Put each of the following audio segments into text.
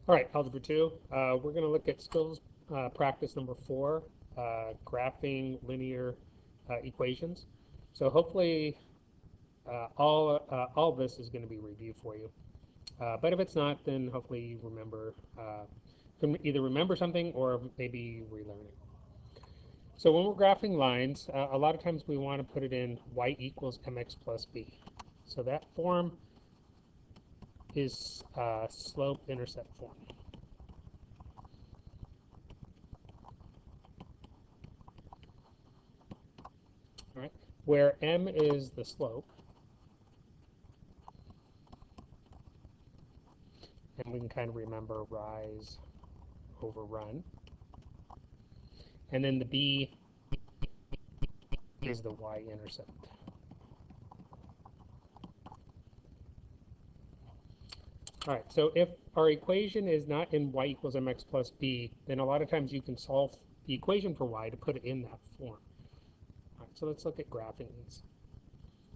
All right, Algebra 2. We're going to look at skills practice number 4, graphing linear equations. So hopefully all this is going to be reviewed for you. But if it's not, then hopefully you remember, can either remember something or maybe relearn it. So when we're graphing lines, a lot of times we want to put it in y equals mx plus b. So that form is slope-intercept form. All right, where m is the slope, and we can kind of remember rise over run, and then the b is the y-intercept. All right, so if our equation is not in y equals mx plus b, then a lot of times you can solve the equation for y to put it in that form. All right, so let's look at graphing these.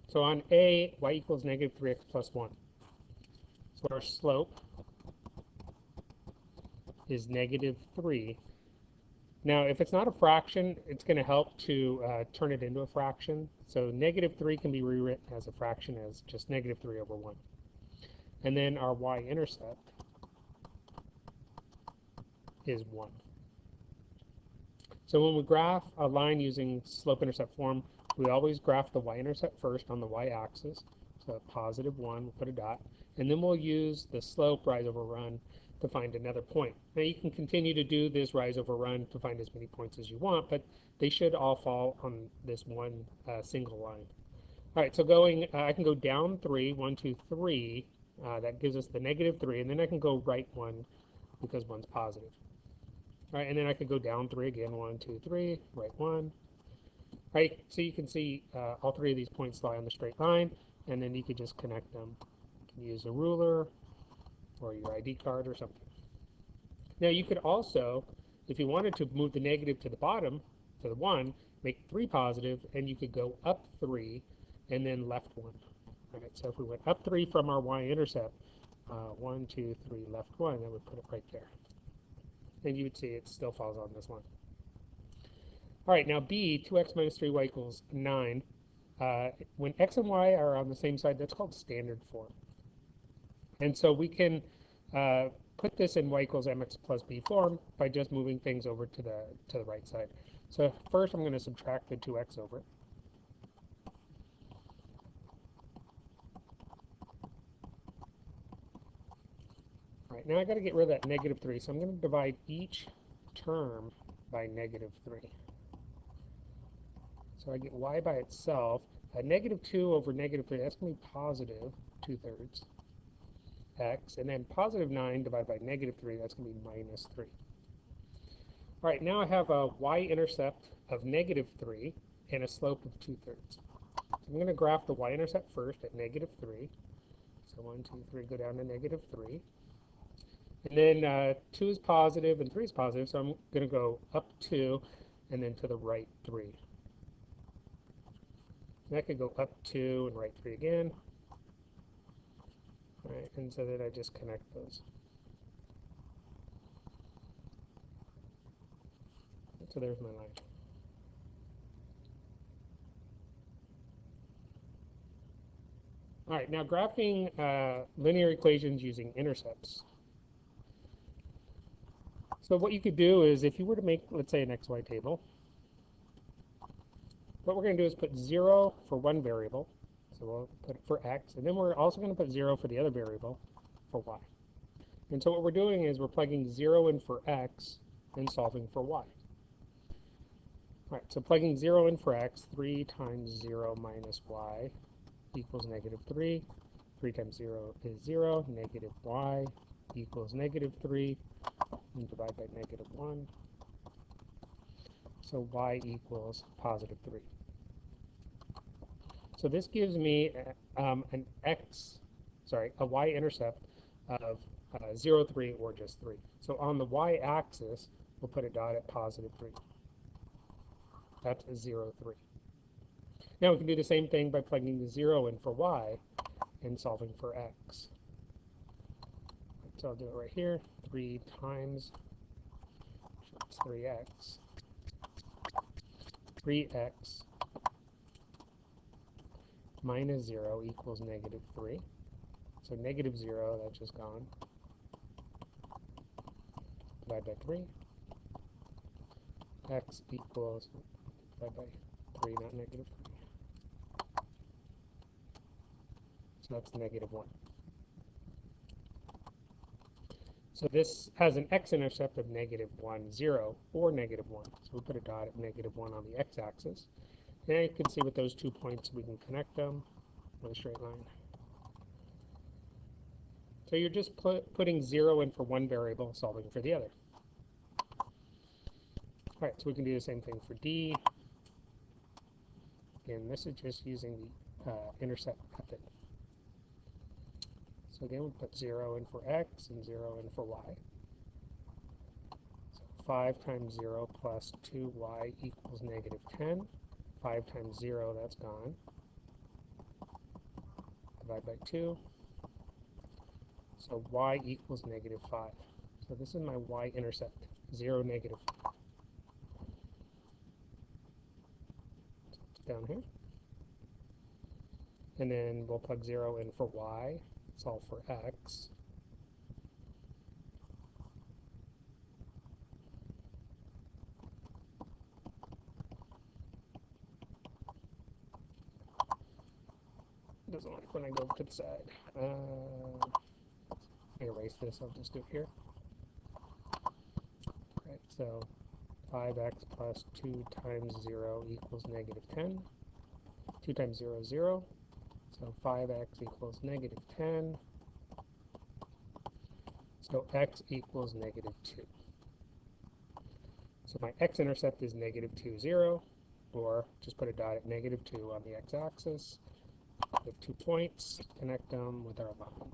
So on A, y equals negative 3x plus 1. So our slope is negative 3. Now, if it's not a fraction, it's going to help to turn it into a fraction. So negative 3 can be rewritten as a fraction as just negative 3 over 1. And then our y-intercept is 1. So when we graph a line using slope-intercept form, we always graph the y-intercept first on the y-axis. So positive 1, we'll put a dot. And then we'll use the slope rise over run to find another point. Now you can continue to do this rise over run to find as many points as you want, but they should all fall on this one single line. All right, so going, I can go down 3, 1, 2, 3. That gives us the negative 3, and then I can go right 1 because 1's positive. All right, and then I could go down 3 again, 1, 2, 3, right 1. All right, so you can see all three of these points lie on the straight line, and then you could just connect them. You can use a ruler or your ID card or something. Now you could also, if you wanted to move the negative to the bottom, to the 1, make 3 positive, and you could go up 3 and then left 1. All right, so if we went up 3 from our y-intercept, 1, 2, 3, left 1, that would put it right there. And you would see it still falls on this one. All right, now b, 2x minus 3y equals 9. When x and y are on the same side, that's called standard form. And so we can put this in y equals mx plus b form by just moving things over to the right side. So first I'm going to subtract the 2x over it. All right, now I got to get rid of that negative 3, so I'm going to divide each term by negative 3. So I get y by itself. Negative 2 over negative 3, that's going to be positive 2/3 x. And then positive 9 divided by negative 3, that's going to be minus 3. All right, now I have a y-intercept of negative 3 and a slope of 2/3. So I'm going to graph the y-intercept first at negative 3. So 1, 2, 3, go down to negative 3. And then 2 is positive and 3 is positive, so I'm going to go up 2 and then to the right 3. And I could go up 2 and right 3 again. All right, and so then I just connect those. So there's my line. All right, now graphing linear equations using intercepts. So what you could do is if you were to make, let's say, an xy table, what we're going to do is put 0 for one variable. So we'll put it for x, and then we're also going to put 0 for the other variable for y. And so what we're doing is we're plugging 0 in for x and solving for y. All right, so plugging 0 in for x, 3 times 0 minus y equals negative 3. 3 times 0 is 0. Negative y equals negative 3. And divide by negative 1. So y equals positive 3. So this gives me a y-intercept of 0, 3, or just 3. So on the y-axis, we'll put a dot at positive 3. That's a 0, 3. Now we can do the same thing by plugging the 0 in for y and solving for x. So I'll do it right here. 3 times, it's 3x. 3x minus 0 equals negative 3. So negative 0, that's just gone. Divide by 3. X equals, divide by 3, not negative 3. So that's negative 1. So this has an x-intercept of negative 1, 0, or negative 1. So we put a dot at negative 1 on the x-axis. And you can see with those 2 points we can connect them with a straight line. So you're just putting 0 in for one variable, solving for the other. All right, so we can do the same thing for d. Again, this is just using the intercept method. So again, we put 0 in for x and 0 in for y. So 5 times 0 plus 2y equals negative 10. 5 times 0, that's gone. Divide by 2. So y equals negative 5. So this is my y-intercept, 0, negative 5. So it's down here. And then we'll plug 0 in for y, solve for x. It doesn't like when I go to the side. Erase this, I'll just do it here. Right, so 5x plus 2 times 0 equals negative 10. 2 times 0 is 0. So 5x equals negative 10. So x equals negative 2. So my x-intercept is negative 2, 0. Or just put a dot at negative 2 on the x-axis. With 2 points, connect them with our line.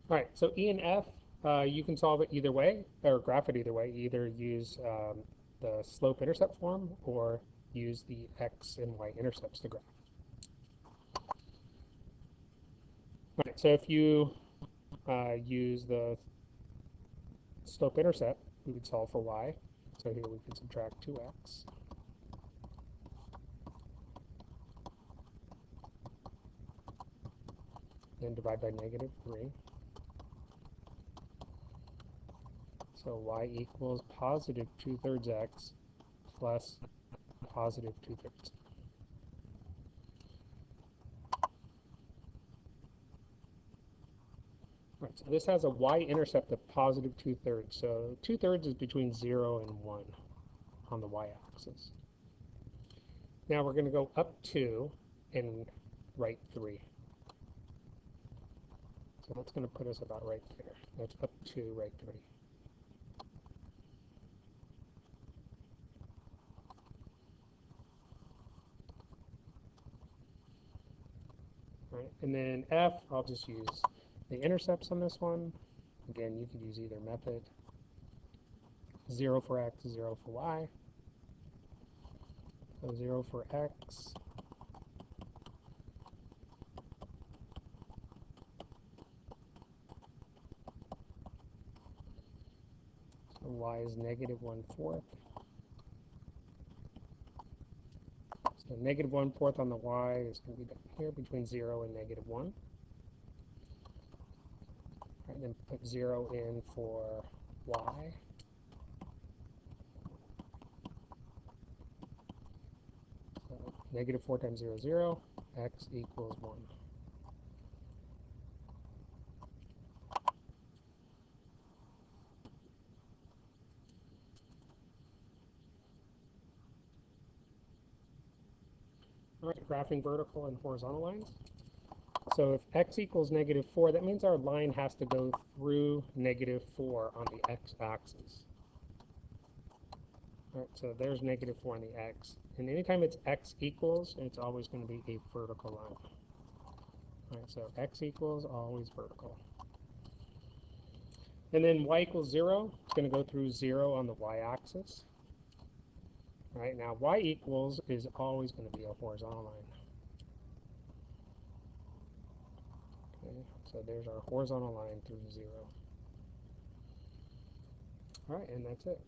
All right, so E and F, you can solve it either way, or graph it either way. Either use the slope-intercept form, or use the x and y intercepts to graph. All right, so if you use the slope-intercept, we would solve for y. So here we can subtract 2x. Then divide by negative 3. So y equals positive 2/3 x plus positive 2/3. Right, so this has a y-intercept of positive 2/3. So 2/3 is between 0 and 1 on the y-axis. Now we're going to go up 2 and right 3. So that's going to put us about right there. That's up 2, right 3. Right, and then F, I'll just use the intercepts on this one. Again, you could use either method. 0 for x, 0 for y. So 0 for x. So y is negative 1/4. So negative 1/4 on the y is going to be down here between 0 and negative 1. And then put 0 in for y. So negative 4 times 0 is 0. X equals 1. All right, graphing vertical and horizontal lines. So if x equals negative 4, that means our line has to go through negative 4 on the x-axis. All right, so there's negative 4 on the x. And anytime it's x equals, it's always going to be a vertical line. All right, so x equals, always vertical. And then y equals 0, it's going to go through 0 on the y-axis. All right, now y equals is always going to be a horizontal line. Okay, so there's our horizontal line through 0. All right, and that's it.